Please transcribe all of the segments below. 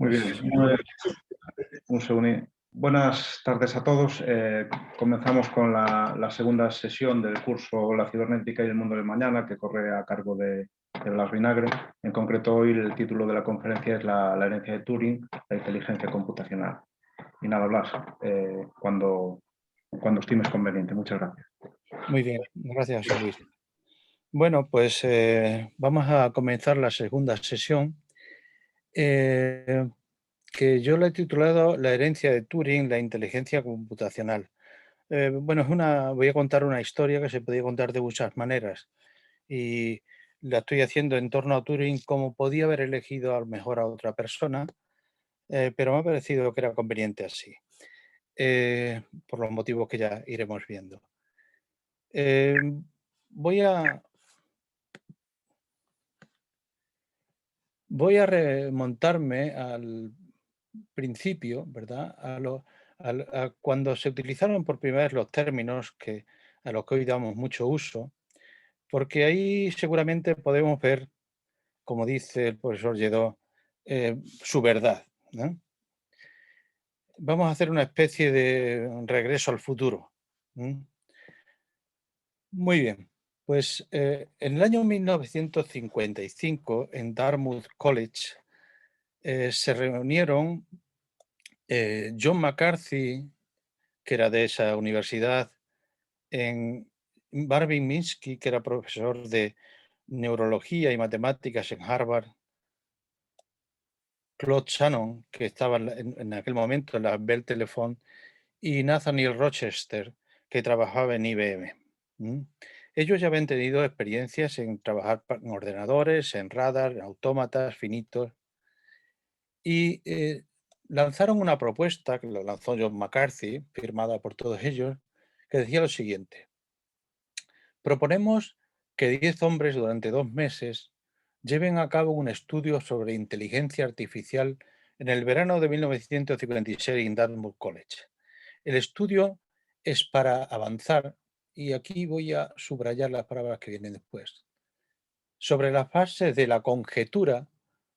Muy bien, un segundo. Buenas tardes a todos. Comenzamos con la segunda sesión del curso La cibernética y el mundo del mañana, que corre a cargo de Blas Vinagre. En concreto, hoy el título de la conferencia es la herencia de Turing, la inteligencia computacional. Y nada, Blas, cuando estimes conveniente. Muchas gracias. Muy bien, gracias, José Luis. Bueno, pues vamos a comenzar la segunda sesión, eh, que yo la he titulado La herencia de Turing, la inteligencia computacional. Bueno, voy a contar una historia que se podía contar de muchas maneras y la estoy haciendo en torno a Turing, como podía haber elegido a lo mejor a otra persona, pero me ha parecido que era conveniente así, por los motivos que ya iremos viendo. Eh, voy a Voy a remontarme al principio, ¿verdad? A cuando se utilizaron por primera vez los términos a los que hoy damos mucho uso, porque ahí seguramente podemos ver, como dice el profesor Lledó, su verdad, ¿no? Vamos a hacer una especie de regreso al futuro. ¿Mm? Muy bien. Pues en el año 1955, en Dartmouth College, se reunieron John McCarthy, que era de esa universidad, en Marvin Minsky, que era profesor de neurología y matemáticas en Harvard, Claude Shannon, que estaba en aquel momento en la Bell Telephone, y Nathaniel Rochester, que trabajaba en IBM. ¿Mm? Ellos ya habían tenido experiencias en trabajar en ordenadores, en radar, en autómatas finitos, y lanzaron una propuesta, que lo lanzó John McCarthy, firmada por todos ellos, que decía lo siguiente: proponemos que 10 hombres durante 2 meses lleven a cabo un estudio sobre inteligencia artificial en el verano de 1956 en Dartmouth College. El estudio es para avanzar, y aquí voy a subrayar las palabras que vienen después, sobre las bases de la conjetura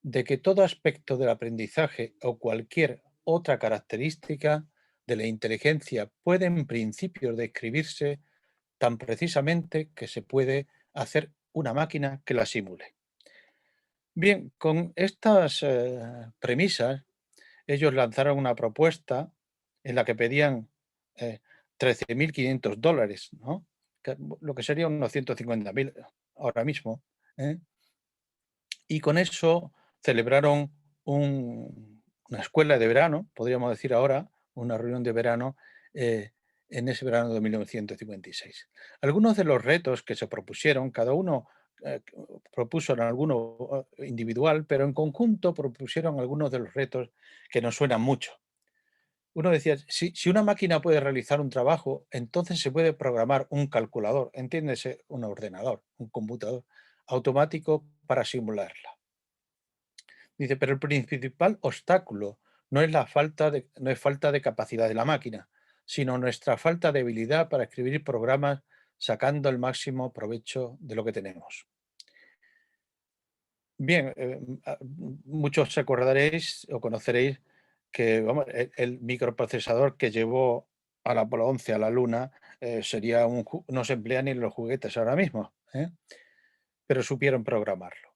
de que todo aspecto del aprendizaje o cualquier otra característica de la inteligencia puede en principio describirse tan precisamente que se puede hacer una máquina que la simule. Bien, con estas premisas, ellos lanzaron una propuesta en la que pedían eh, $13.500, ¿no? Lo que sería unos 150.000 ahora mismo, ¿eh? Y con eso celebraron una escuela de verano, podríamos decir ahora, una reunión de verano, eh, en ese verano de 1956. Algunos de los retos que se propusieron, cada uno eh, propuso en alguno individual, pero en conjunto propusieron algunos de los retos que nos suenan mucho. Uno decía, si una máquina puede realizar un trabajo, entonces se puede programar un calculador, entiéndese, un ordenador, un computador automático para simularla. Dice, pero el principal obstáculo no es falta de capacidad de la máquina, sino nuestra falta de habilidad para escribir programas sacando el máximo provecho de lo que tenemos. Bien, muchos acordaréis o conoceréis que vamos, el microprocesador que llevó al Apolo 11 a la Luna no se emplea ni en los juguetes ahora mismo, ¿eh? Pero supieron programarlo.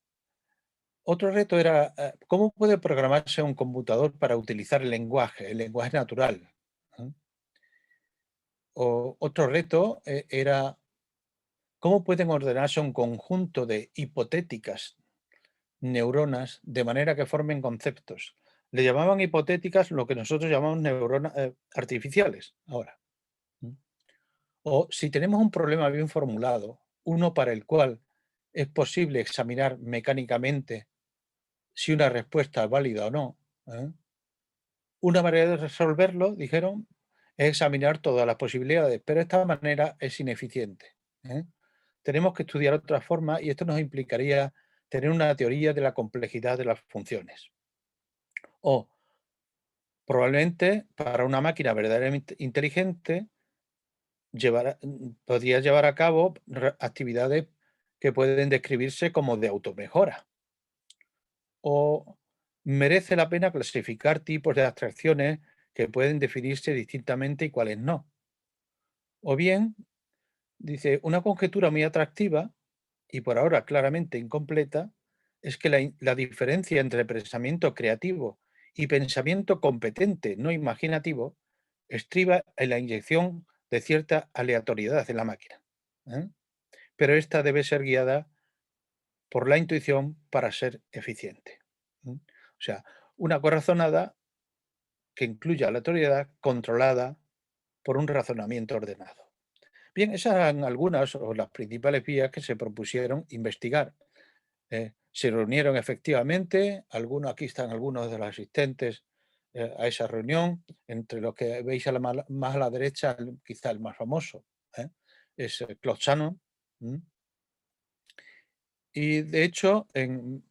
Otro reto era, ¿cómo puede programarse un computador para utilizar el lenguaje natural? ¿Mm? O otro reto era, ¿cómo pueden ordenarse un conjunto de hipotéticas neuronas de manera que formen conceptos? Le llamaban hipotéticas lo que nosotros llamamos neuronas artificiales ahora. ¿Mm? O si tenemos un problema bien formulado, uno para el cual es posible examinar mecánicamente si una respuesta es válida o no, ¿eh? Una manera de resolverlo, dijeron, es examinar todas las posibilidades, pero esta manera es ineficiente, ¿eh? Tenemos que estudiar otra forma y esto nos implicaría tener una teoría de la complejidad de las funciones. O probablemente para una máquina verdaderamente inteligente podría llevar a cabo actividades que pueden describirse como de automejora. O merece la pena clasificar tipos de abstracciones que pueden definirse distintamente y cuáles no. O bien, dice, una conjetura muy atractiva, y por ahora claramente incompleta, es que la diferencia entre pensamiento creativo y pensamiento competente, no imaginativo, estriba en la inyección de cierta aleatoriedad en la máquina. ¿Eh? Pero esta debe ser guiada por la intuición para ser eficiente. O sea, una corazonada que incluya aleatoriedad controlada por un razonamiento ordenado. Bien, esas eran algunas o las principales vías que se propusieron investigar. Se reunieron efectivamente, algunos, aquí están algunos de los asistentes a esa reunión, entre los que veis más a la derecha, quizá el más famoso, es Claude Shannon. Y de hecho, en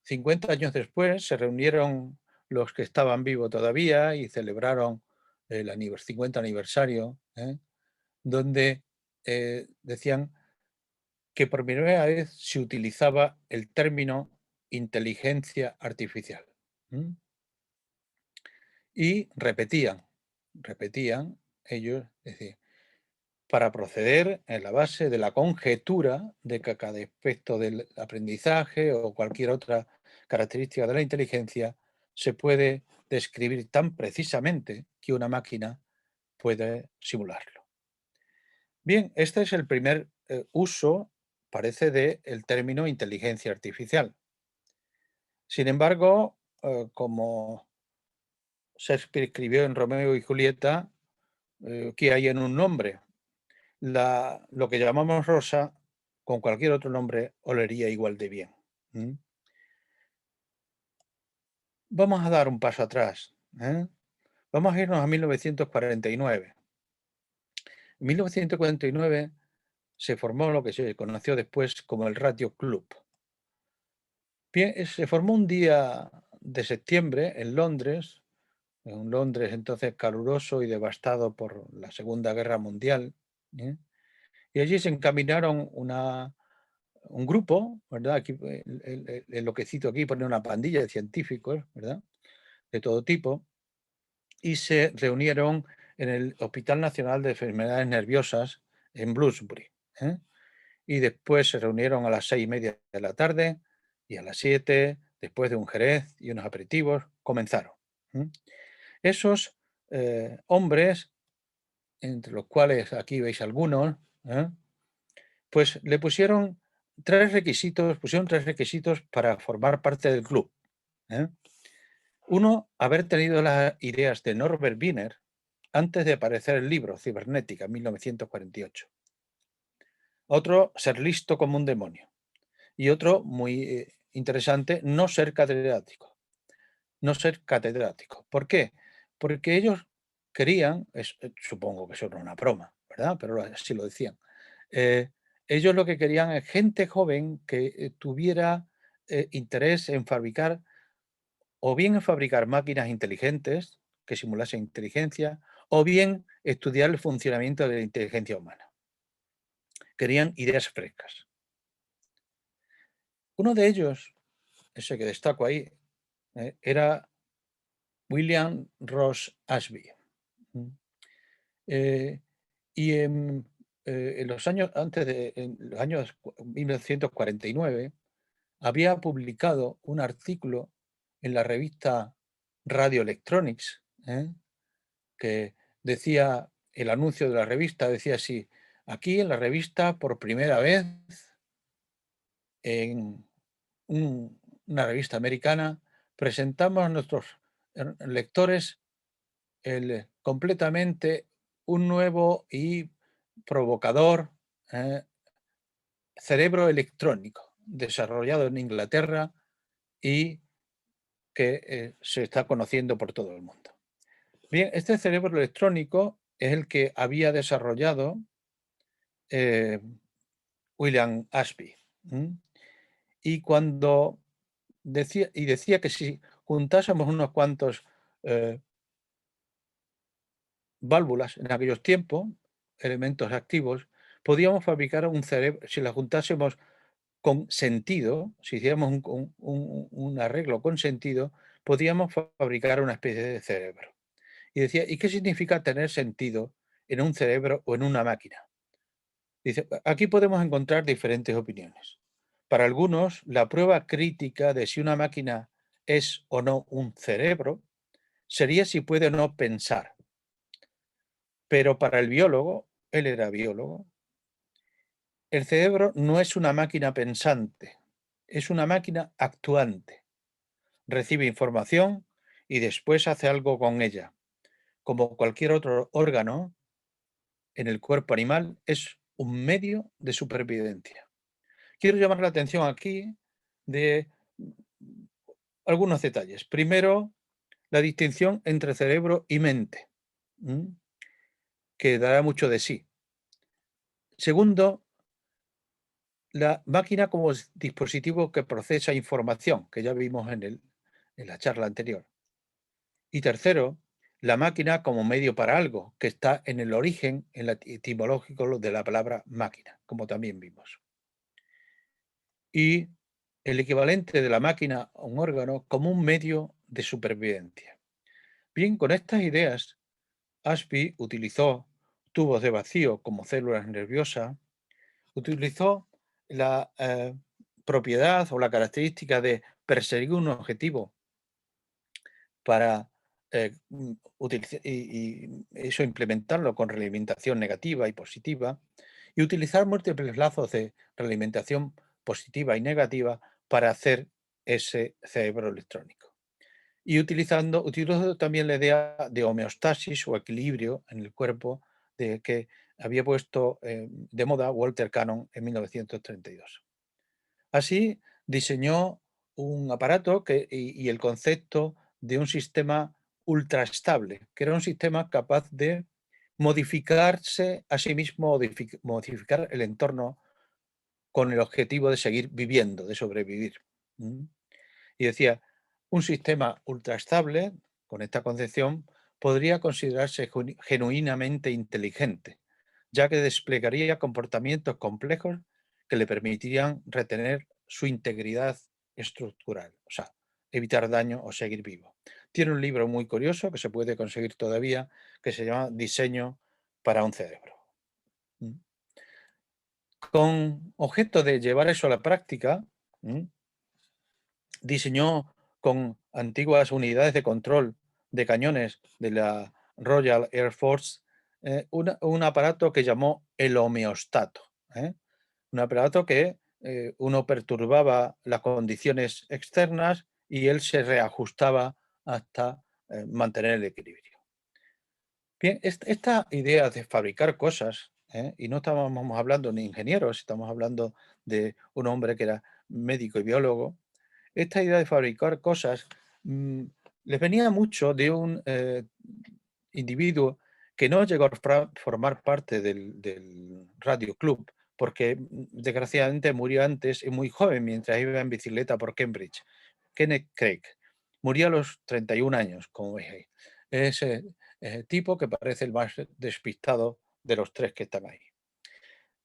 50 años después se reunieron los que estaban vivos todavía y celebraron el 50 aniversario, donde decían que por primera vez se utilizaba el término inteligencia artificial. Y repetían ellos, decían, para proceder en la base de la conjetura de que cada aspecto del aprendizaje o cualquier otra característica de la inteligencia se puede describir tan precisamente que una máquina puede simularlo. Bien, este es el primer uso, parece, del término inteligencia artificial. Sin embargo, como Shakespeare escribió en Romeo y Julieta, ¿qué hay en un nombre? Lo que llamamos rosa, con cualquier otro nombre, olería igual de bien. Vamos a dar un paso atrás. Vamos a irnos a 1949. En 1949 se formó lo que se conoció después como el Radio Club. Bien, se formó un día de septiembre en Londres, entonces caluroso y devastado por la Segunda Guerra Mundial, y allí se encaminaron un grupo, ¿verdad? Aquí, lo que cito aquí pone una pandilla de científicos, ¿verdad? De todo tipo, y se reunieron en el Hospital Nacional de Enfermedades Nerviosas en Bloomsbury. Y después se reunieron a las 6:30 de la tarde y a las 7, después de un jerez y unos aperitivos, comenzaron. Esos hombres, entre los cuales aquí veis algunos, pues le pusieron tres requisitos para formar parte del club. Uno, haber tenido las ideas de Norbert Wiener antes de aparecer el libro Cibernética en 1948. Otro, ser listo como un demonio. Y otro, muy interesante, no ser catedrático. No ser catedrático. ¿Por qué? Porque ellos querían, supongo que eso era una broma, ¿verdad? Pero así lo decían. Ellos lo que querían es gente joven que tuviera interés en fabricar, o bien en fabricar máquinas inteligentes que simulasen inteligencia, o bien estudiar el funcionamiento de la inteligencia humana. Querían ideas frescas. Uno de ellos, ese que destaco ahí, era William Ross Ashby. Y en los años en los años 1949 había publicado un artículo en la revista Radio Electronics, que decía, el anuncio de la revista decía así: aquí en la revista por primera vez, en una revista americana, presentamos a nuestros lectores completamente un nuevo y provocador cerebro electrónico desarrollado en Inglaterra y que se está conociendo por todo el mundo. Bien, este cerebro electrónico es el que había desarrollado William Ashby. Y cuando decía que si juntásemos unos cuantos válvulas en aquellos tiempos, elementos activos, podíamos fabricar un cerebro, si las juntásemos con sentido, si hiciéramos un arreglo con sentido, podíamos fabricar una especie de cerebro. Y decía, ¿y qué significa tener sentido en un cerebro o en una máquina? Dice, aquí podemos encontrar diferentes opiniones. Para algunos, la prueba crítica de si una máquina es o no un cerebro sería si puede o no pensar. Pero para el biólogo, él era biólogo, el cerebro no es una máquina pensante, es una máquina actuante. Recibe información y después hace algo con ella. Como cualquier otro órgano en el cuerpo animal, es un medio de supervivencia. Quiero llamar la atención aquí de algunos detalles. Primero, la distinción entre cerebro y mente, que dará mucho de sí. Segundo, la máquina como dispositivo que procesa información, que ya vimos en la charla anterior. Y tercero, la máquina como medio para algo, que está en el origen, en el etimológico de la palabra máquina, como también vimos. Y el equivalente de la máquina a un órgano como un medio de supervivencia. Bien, con estas ideas, Ashby utilizó tubos de vacío como células nerviosas, utilizó la propiedad o la característica de perseguir un objetivo para utilizar y eso implementarlo con realimentación negativa y positiva, y utilizar múltiples lazos de realimentación positiva y negativa para hacer ese cerebro electrónico. Y utilizando también la idea de homeostasis o equilibrio en el cuerpo de que había puesto de moda Walter Cannon en 1932. Así diseñó un aparato y el concepto de un sistema ultraestable, que era un sistema capaz de modificarse a sí mismo, modificar el entorno con el objetivo de seguir viviendo, de sobrevivir. Y decía, un sistema ultraestable, con esta concepción, podría considerarse genuinamente inteligente, ya que desplegaría comportamientos complejos que le permitirían retener su integridad estructural, o sea, evitar daño o seguir vivo. Tiene un libro muy curioso que se puede conseguir todavía, que se llama Diseño para un cerebro. Con objeto de llevar eso a la práctica, diseñó con antiguas unidades de control de cañones de la Royal Air Force un aparato que llamó el homeostato. Un aparato que uno perturbaba las condiciones externas y él se reajustaba hasta mantener el equilibrio. Bien, esta idea de fabricar cosas, y no estábamos hablando de ingenieros, estamos hablando de un hombre que era médico y biólogo, esta idea de fabricar cosas les venía mucho de un individuo que no llegó a formar parte del Radio Club, porque desgraciadamente murió antes y muy joven mientras iba en bicicleta por Cambridge. Kenneth Craig. Murió a los 31 años, como veis ahí. Ese tipo que parece el más despistado de los tres que están ahí.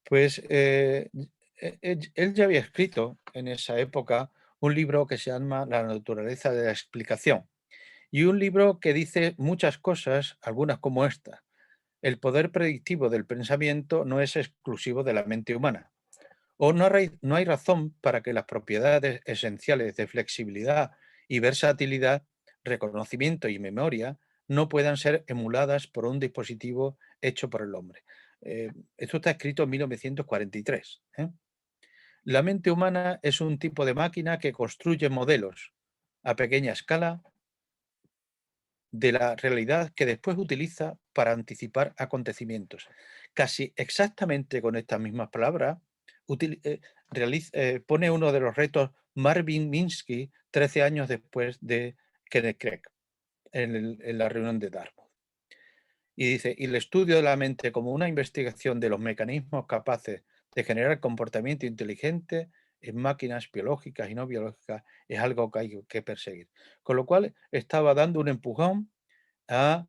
Pues él ya había escrito en esa época un libro que se llama La naturaleza de la explicación, y un libro que dice muchas cosas, algunas como esta. El poder predictivo del pensamiento no es exclusivo de la mente humana. O no hay razón para que las propiedades esenciales de flexibilidad y versatilidad, reconocimiento y memoria no puedan ser emuladas por un dispositivo hecho por el hombre. Esto está escrito en 1943. La mente humana es un tipo de máquina que construye modelos a pequeña escala de la realidad que después utiliza para anticipar acontecimientos. Casi exactamente con estas mismas palabras, pone uno de los retos Marvin Minsky 13 años después de Kenneth Craig en la reunión de Dartmouth. Y dice, y el estudio de la mente como una investigación de los mecanismos capaces de generar comportamiento inteligente en máquinas biológicas y no biológicas es algo que hay que perseguir. Con lo cual estaba dando un empujón a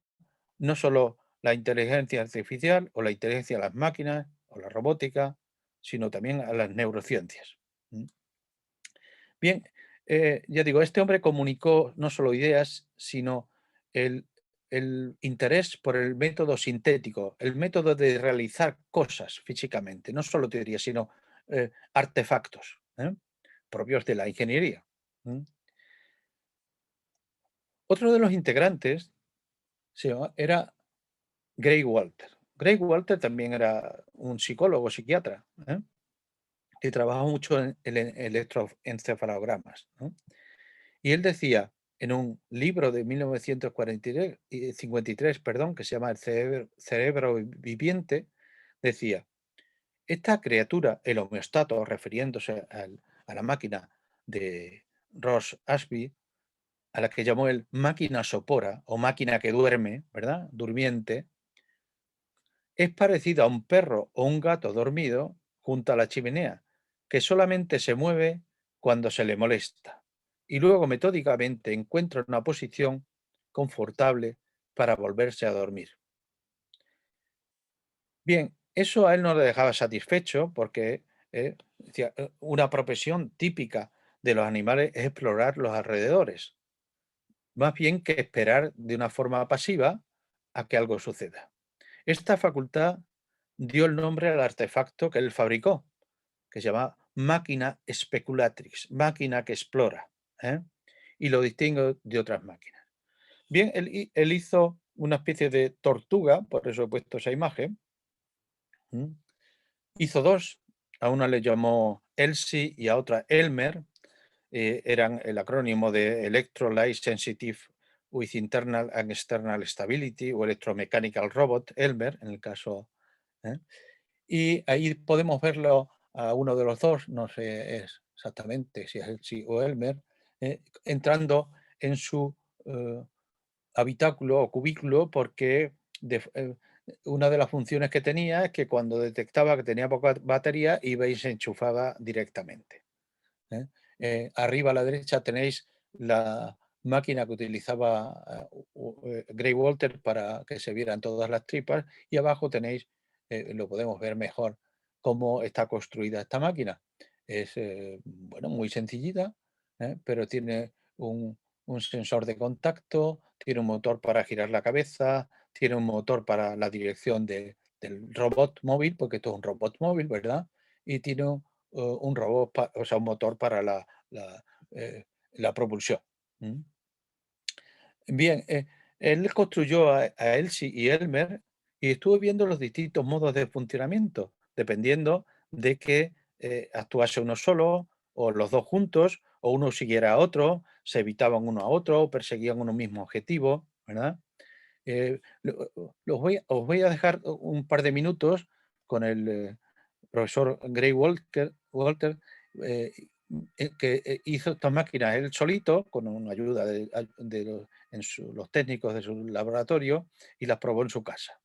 no solo la inteligencia artificial o la inteligencia de las máquinas o la robótica, sino también a las neurociencias. Bien, ya digo, este hombre comunicó no solo ideas, sino el, el interés por el método sintético, el método de realizar cosas físicamente, no solo teoría, sino artefactos propios de la ingeniería. Otro de los integrantes era Gray Walter. Gray Walter también era un psicólogo, psiquiatra, que trabajaba mucho en electroencefalogramas, ¿no? Y él decía en un libro de 1953, perdón, que se llama El cerebro viviente, decía, esta criatura, el homeostato, refiriéndose a la máquina de Ross Ashby, a la que llamó él máquina sopora o máquina que duerme, ¿verdad? Durmiente, es parecido a un perro o un gato dormido junto a la chimenea, que solamente se mueve cuando se le molesta y luego metódicamente encuentra una posición confortable para volverse a dormir. Bien, eso a él no le dejaba satisfecho porque decía, una profesión típica de los animales es explorar los alrededores, más bien que esperar de una forma pasiva a que algo suceda. Esta facultad dio el nombre al artefacto que él fabricó, que se llama máquina speculatrix, máquina que explora, y lo distingue de otras máquinas. Bien, él hizo una especie de tortuga, por eso he puesto esa imagen. Hizo dos, a una le llamó Elsie y a otra Elmer, eran el acrónimo de Electrolyte Sensitive with Internal and External Stability o Electromechanical Robot, Elmer, en el caso. Y ahí podemos verlo a uno de los dos, no sé exactamente si es Elsie o Elmer, entrando en su habitáculo o cubículo porque una de las funciones que tenía es que cuando detectaba que tenía poca batería iba y se enchufaba directamente. Arriba a la derecha tenéis la máquina que utilizaba Gray Walter para que se vieran todas las tripas y abajo tenéis, lo podemos ver mejor, cómo está construida esta máquina. Es bueno, muy sencillita, pero tiene un sensor de contacto, tiene un motor para girar la cabeza, tiene un motor para la dirección del robot móvil, porque esto es un robot móvil, ¿verdad? Y tiene un robot, o sea, un motor para la propulsión. Bien, él construyó a Elsie y Elmer y estuvo viendo los distintos modos de funcionamiento, dependiendo de que actuase uno solo o los dos juntos, o uno siguiera a otro, se evitaban uno a otro, o perseguían un mismo objetivo, ¿verdad? Os voy a dejar un par de minutos con el profesor Gray Walter, que hizo estas máquinas él solito, con una ayuda de los técnicos de su laboratorio, y las probó en su casa.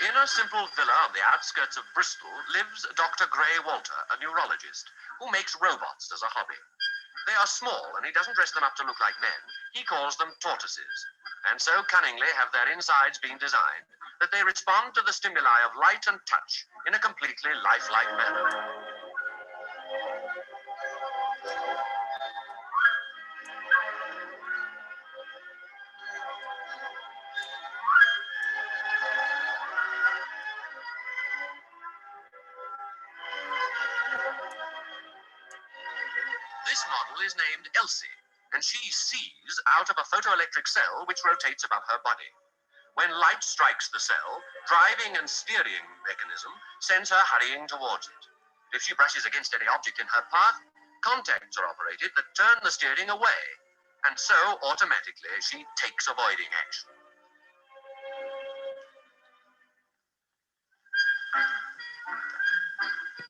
In a simple villa on the outskirts of Bristol lives Dr. Gray Walter, a neurologist, who makes robots as a hobby. They are small, and he doesn't dress them up to look like men. He calls them tortoises, and so cunningly have their insides been designed that they respond to the stimuli of light and touch in a completely lifelike manner. This model is named Elsie, and she sees out of a photoelectric cell which rotates above her body. When light strikes the cell, driving and steering mechanism sends her hurrying towards it. If she brushes against any object in her path, contacts are operated that turn the steering away, and so automatically she takes avoiding action.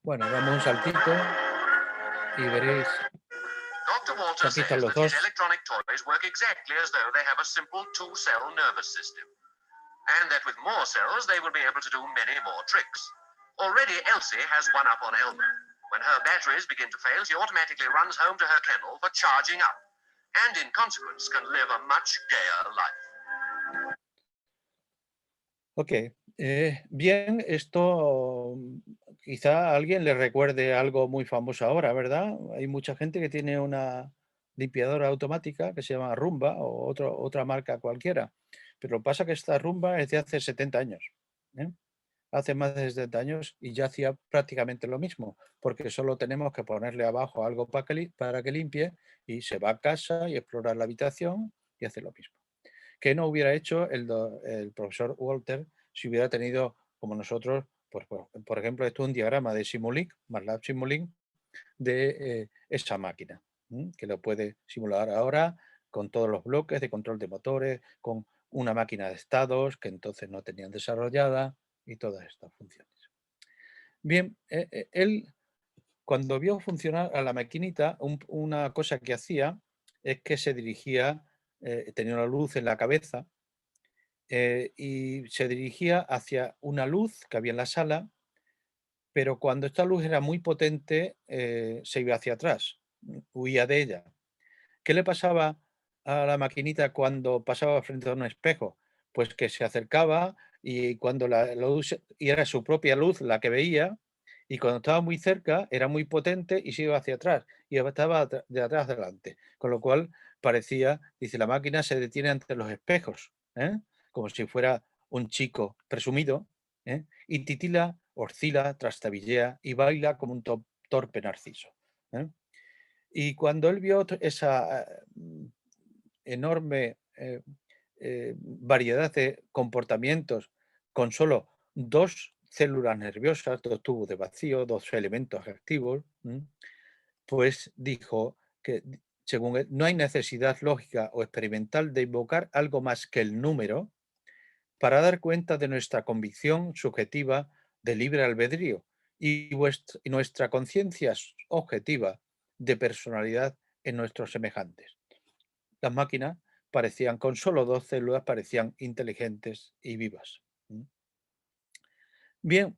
Bueno, damos un saltito y veréis. Dr. Walter says that his electronic toys work exactly as though they have a simple two-cell nervous system, and that with more cells they will be able to do many more tricks. Already Elsie has one up on Elmer. When her batteries begin to fail, she automatically runs home to her kennel for charging up, and in consequence can live a much gayer life. Ok, bien, esto quizá a alguien le recuerde algo muy famoso ahora, ¿verdad? Hay mucha gente que tiene una limpiadora automática que se llama Rumba o otra marca cualquiera, pero lo que pasa es que esta Rumba es de hace 70 años. ¿Eh? Hace más de 70 años y ya hacía prácticamente lo mismo, porque solo tenemos que ponerle abajo algo para que limpie y se va a casa y explora la habitación y hace lo mismo. ¿Qué no hubiera hecho el profesor Walter si hubiera tenido, como nosotros, pues, por ejemplo, esto es un diagrama de Simulink, MATLAB Simulink, de esa máquina, que lo puede simular ahora con todos los bloques de control de motores, con una máquina de estados que entonces no tenían desarrollada y todas estas funciones. Bien, él cuando vio funcionar a la maquinita, una cosa que hacía es que se dirigía, tenía una luz en la cabeza y se dirigía hacia una luz que había en la sala, pero cuando esta luz era muy potente, se iba hacia atrás, huía de ella. ¿Qué le pasaba a la maquinita cuando pasaba frente a un espejo? Pues que se acercaba y cuando la luz, y era su propia luz la que veía, y cuando estaba muy cerca era muy potente y se iba hacia atrás, y estaba de atrás adelante. Con lo cual parecía, dice, la máquina se detiene ante los espejos, como si fuera un chico presumido, y titila, oscila, trastabillea y baila como un torpe narciso. ¿Eh? Y cuando él vio esa enorme variedad de comportamientos con solo dos células nerviosas, dos tubos de vacío, dos elementos activos, pues dijo que, según él, no hay necesidad lógica o experimental de invocar algo más que el número para dar cuenta de nuestra convicción subjetiva de libre albedrío y nuestra conciencia objetiva de personalidad en nuestros semejantes. Las máquinas parecían, con solo dos células, parecían inteligentes y vivas. Bien,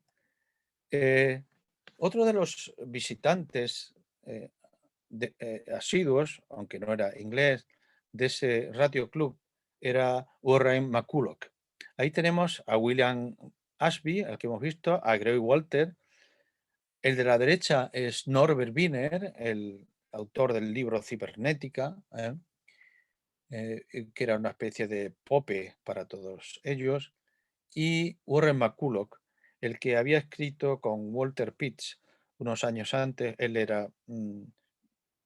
otro de los visitantes eh, asiduos, aunque no era inglés, de ese Radio Club era Warren McCulloch. Ahí tenemos a William Ashby, el que hemos visto, a Grey Walter. El de la derecha es Norbert Wiener, el autor del libro Cibernética, que era una especie de Pope para todos ellos, y Warren McCulloch, el que había escrito con Walter Pitts unos años antes. Él era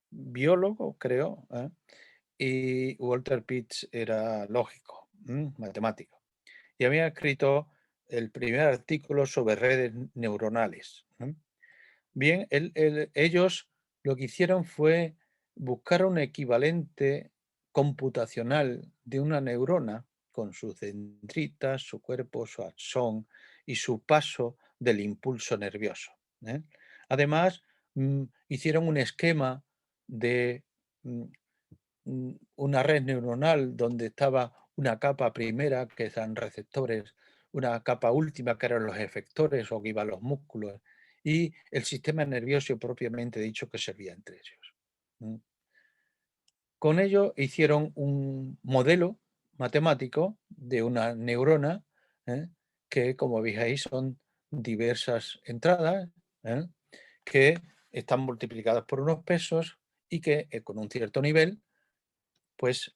biólogo, creo, y Walter Pitts era lógico, matemático. Y había escrito el primer artículo sobre redes neuronales. Bien, ellos lo que hicieron fue buscar un equivalente computacional de una neurona con sus dendritas, su cuerpo, su axón y su paso del impulso nervioso. Además, hicieron un esquema de mm, una red neuronal donde estaba una capa primera, que eran receptores, una capa última, que eran los efectores o que iban los músculos, y el sistema nervioso propiamente dicho que servía entre ellos. Con ello hicieron un modelo matemático de una neurona, ¿eh? Que, como veis ahí, son diversas entradas, que están multiplicadas por unos pesos y que con un cierto nivel, pues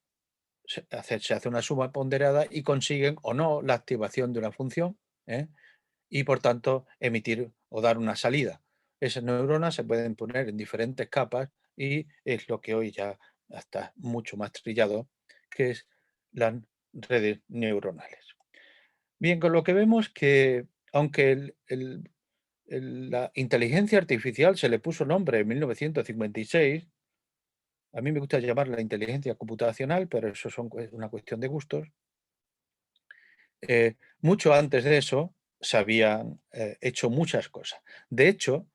se hace una suma ponderada y consiguen o no la activación de una función, y por tanto emitir o dar una salida. Esas neuronas se pueden poner en diferentes capas y es lo que hoy ya está mucho más trillado, que es las redes neuronales. Bien, con lo que vemos que aunque la inteligencia artificial se le puso nombre en 1956, a mí me gusta llamarla inteligencia computacional, pero eso es una cuestión de gustos. Mucho antes de eso se habían hecho muchas cosas. De hecho,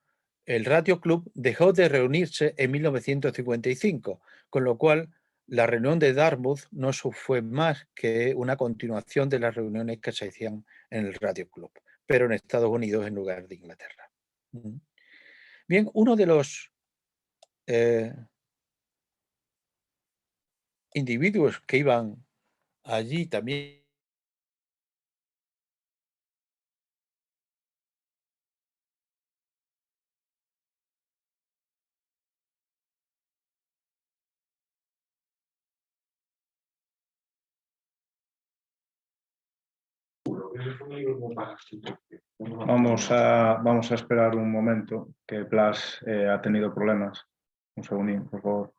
el Radio Club dejó de reunirse en 1955, con lo cual la reunión de Dartmouth no fue más que una continuación de las reuniones que se hacían en el Radio Club, pero en Estados Unidos en lugar de Inglaterra. Bien, uno de los individuos que iban allí también Vamos a esperar un momento, que Blas ha tenido problemas. Un segundín, por favor.